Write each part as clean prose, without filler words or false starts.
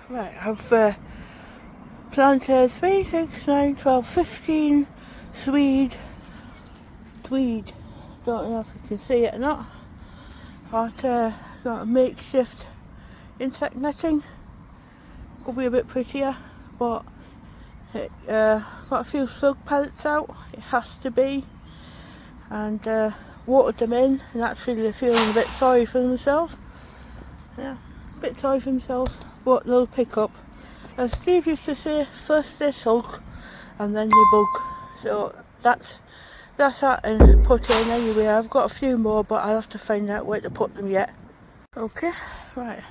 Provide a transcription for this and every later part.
Right, I've planted 3, 6, 9, 12, 15 tweed, don't know if you can see it or not, but got a makeshift insect netting. Could be a bit prettier, but it got a few slug pellets out, it has to be, and watered them in, and actually they're feeling a bit sorry for themselves. Yeah, a bit sorry for themselves, but they'll pick up. As Steve used to say, first they sulk and then they bug. So that's that and put in anyway. I've got a few more, but I'll have to find out where to put them yet. Okay, right.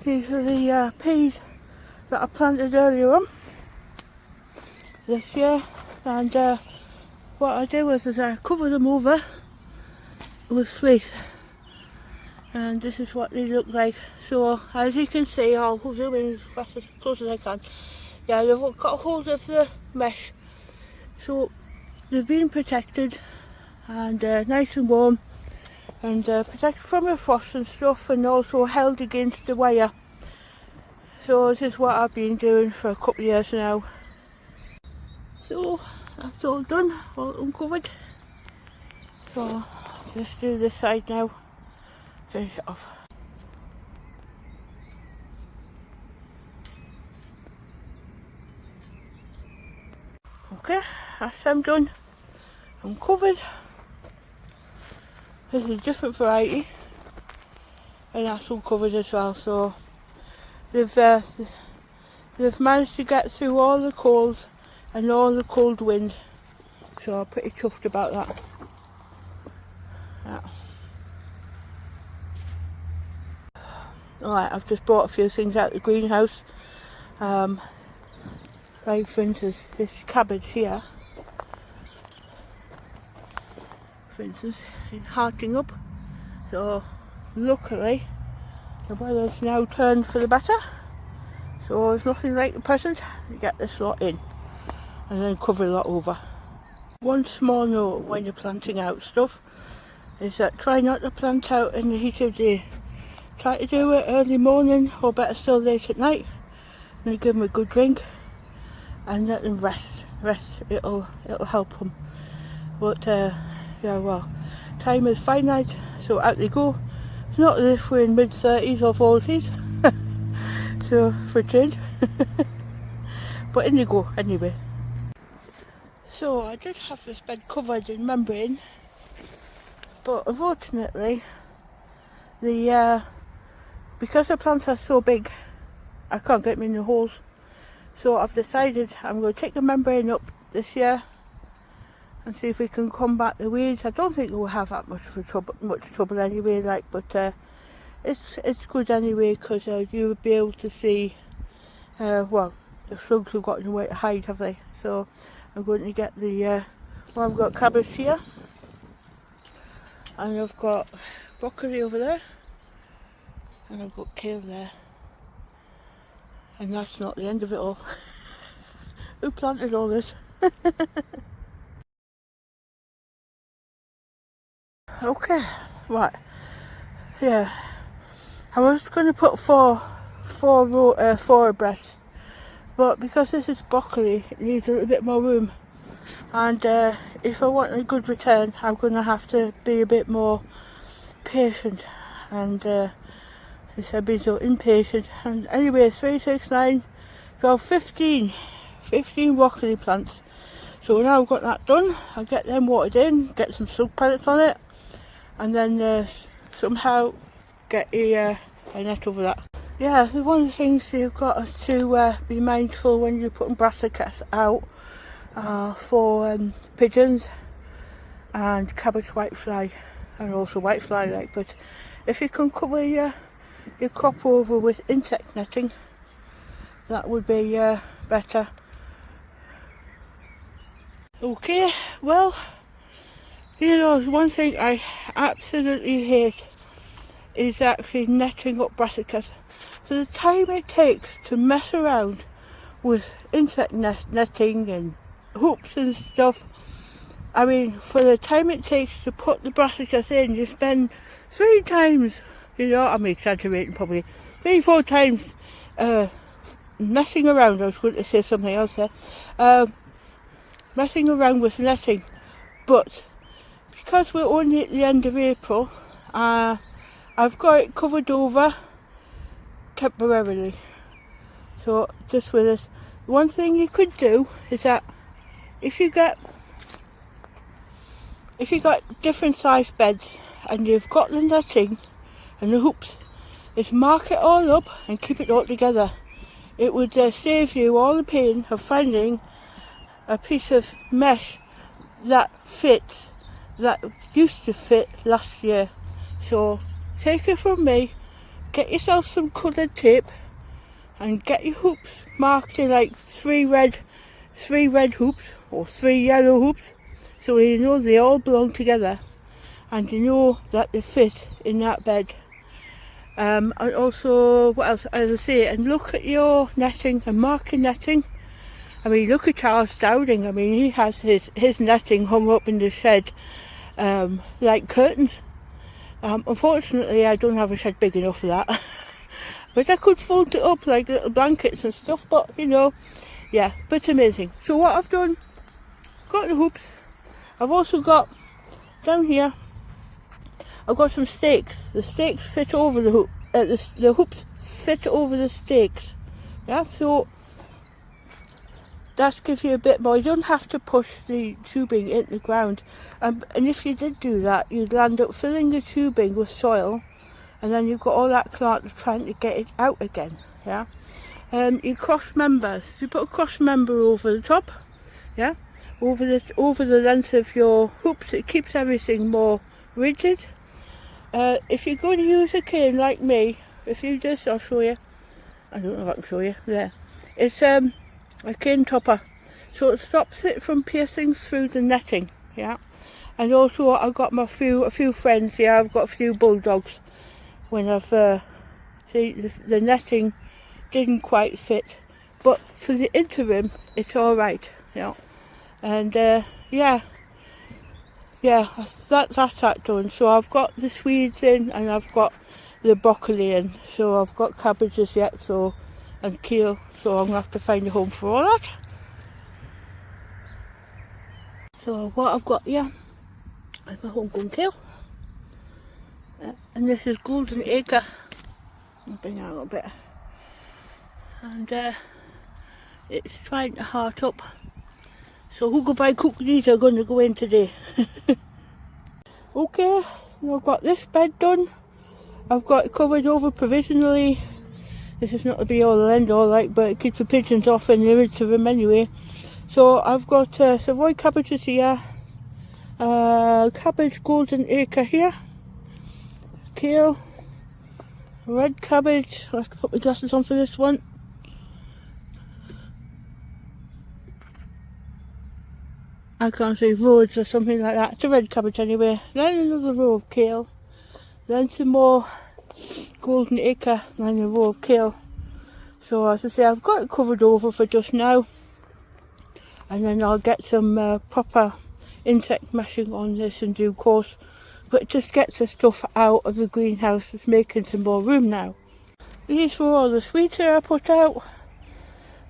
These are the peas that I planted earlier on this year, and what I do is I cover them over with fleece, and this is what they look like. So as you can see, I'll zoom in as fast as close as I can. Yeah, they've got a hold of the mesh, so they've been protected and nice and warm, and protected from the frost and stuff, and also held against the wire. So this is what I've been doing for a couple of years now. So that's all done, all uncovered. So let's do this side now, finish it off. Okay, that's them done. I'm covered. This is a different variety, and that's uncovered as well. So they've managed to get through all the cold and all the cold wind. So I'm pretty chuffed about that. Yeah. Alright, I've just brought a few things out of the greenhouse. Like for instance, this cabbage here, for instance, is hearting up. So luckily the weather's now turned for the better. So there's nothing like the present. You get this lot in and then cover a lot over. One small note when you're planting out stuff is that try not to plant out in the heat of the day. Try to do it early morning, or better still late at night, and give them a good drink and let them rest. It'll help them. But yeah, well, time is finite, so out they go. It's not as if we're in mid-30s or 40s, so for a change. But in they go anyway. So I did have this bed covered in membrane, but unfortunately because the plants are so big, I can't get them in the holes. So I've decided I'm going to take the membrane up this year and see if we can combat the weeds. I don't think we'll have that much trouble anyway, but it's good anyway, because you'll be able to see, well, the slugs have got nowhere to hide, have they? So I'm going to get the, well, I've got cabbage here, and I've got broccoli over there, and I've got kale there. And that's not the end of it all. Who planted all this? Okay, right. Yeah, I was going to put four abreast, but because this is broccoli, it needs a little bit more room. And if I want a good return, I'm going to have to be a bit more patient. And instead of being so impatient. And anyway, 3, 6, 9, 12, 15 broccoli plants. So now I've got that done, I'll get them watered in, get some slug pellets on it, and then somehow get a net over that. Yeah, so one of the things you've got to be mindful when you're putting brassicas out for pigeons and cabbage whitefly, and also whitefly, but if you can cover your crop over with insect netting, that would be better. Okay, well, you know, one thing I absolutely hate is actually netting up brassicas. So the time it takes to mess around with insect netting and hooks and stuff, I mean, for the time it takes to put the brassicas in, you spend 3 times, you know, I'm exaggerating probably, 3-4 times messing around. I was going to say something else there. Messing around with netting. But because we're only at the end of April, I've got it covered over temporarily. So just with this, one thing you could do is that if you got different size beds and you've got the netting and the hoops, is mark it all up and keep it all together. It would save you all the pain of finding a piece of mesh that fits, that used to fit last year. So take it from me, get yourself some coloured tape and get your hoops marked in like 3 red hoops or 3 yellow hoops, so you know they all belong together and you know that they fit in that bed. And also, what else, as I say, and look at your netting and mark your netting. I mean, look at Charles Dowding. I mean, he has his netting hung up in the shed like curtains. Unfortunately, I don't have a shed big enough for that. But I could fold it up like little blankets and stuff, but you know, yeah, but it's amazing. So what I've done, got the hoops. I've also got, down here, I've got some stakes. The stakes fit over the hoop, the hoops fit over the stakes. Yeah, so that gives you a bit more. You don't have to push the tubing into the ground. And if you did do that, you'd end up filling the tubing with soil, and then you've got all that clot trying to get it out again. Yeah. You cross members. You put a cross member over the top. Yeah. Over the length of your hoops, it keeps everything more rigid. If you're going to use a cane like me, if you just, I'll show you. I don't know if I can show you. There. It's a cane topper, so it stops it from piercing through the netting. Yeah. And also I've got a few friends here. I've got a few bulldogs. When I've see the netting didn't quite fit, but for the interim it's all right. You know. And yeah, that's that done. So I've got the Swedes in and I've got the broccoli in. So I've got cabbages yet, so, and kale. So I'm gonna have to find a home for all that. So what I've got here is my homegrown kale, and this is golden acre. I'll bring out a little bit, and it's trying to heart up. So who go buy cookies are going to go in today. Okay, so I've got this bed done. I've got it covered over provisionally. This is not to be all and all right, but it keeps the pigeons off and the image of them anyway. So I've got Savoy cabbages here, cabbage golden acre here, kale, red cabbage. I have to put my glasses on for this one. I can't say roads or something like that. It's a red cabbage anyway. Then another row of kale. Then some more golden acre and a row of kale. So as I say, I've got it covered over for just now. And then I'll get some proper insect meshing on this in due course. But it just gets the stuff out of the greenhouse. It's making some more room now. These were all the sweets here I put out.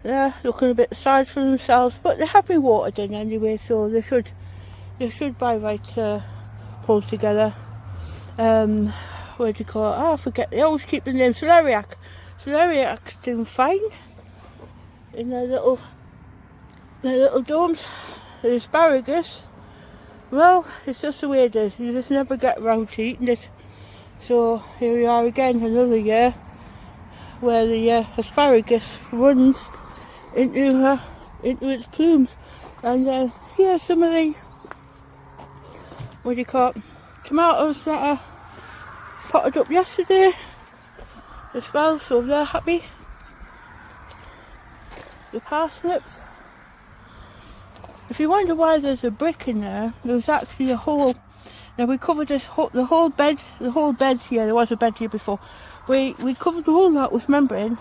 They're looking a bit sad for themselves, but they have been watered in anyway, so they should by rights pull together. What do you call it? Oh, I forget. They always keep the name. Celeriac. Celeriac's doing fine in their little domes. The asparagus, well, it's just the way it is. You just never get around to eating it. So here we are again, another year where the asparagus runs into its plumes. And here's some of the, what do you call it, tomatoes that I potted up yesterday as well, so they're happy. The parsnips. If you wonder why there's a brick in there, there's actually a hole. Now we covered this the whole bed here. There was a bed here before. We covered the whole lot with membrane,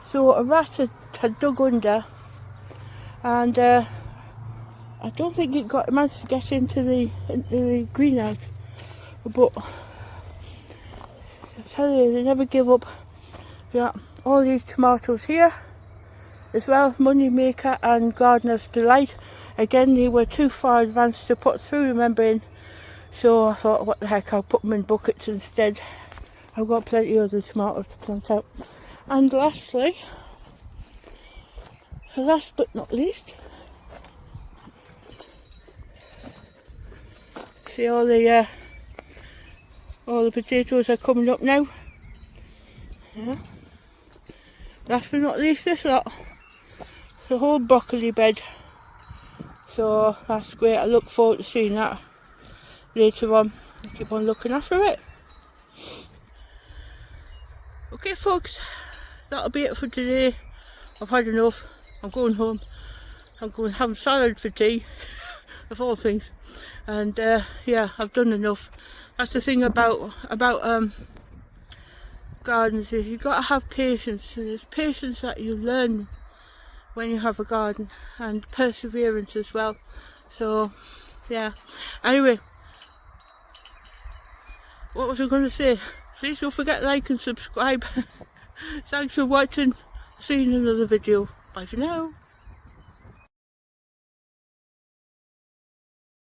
so a rat had dug under, and I don't think it managed to get into the greenhouse, but I tell you, they never give up. Yeah, all these tomatoes here as well, money maker and gardener's delight. Again, they were too far advanced to put through, remembering, so I thought, what the heck, I'll put them in buckets instead. I've got plenty of other tomatoes to plant out. And lastly, last but not least, see all the potatoes are coming up now. Yeah. Last but not least, this lot, the whole broccoli bed. So that's great. I look forward to seeing that later on. I keep on looking after it. Okay folks, that'll be it for today. I've had enough. I'm going home. I'm going to have salad for tea, of all things. And yeah, I've done enough. That's the thing about gardens, is you've got to have patience. And there's patience that you learn when you have a garden, and perseverance as well. So yeah, anyway, what was I going to say? Please don't forget to like and subscribe. Thanks for watching. See you in another video. Bye for now.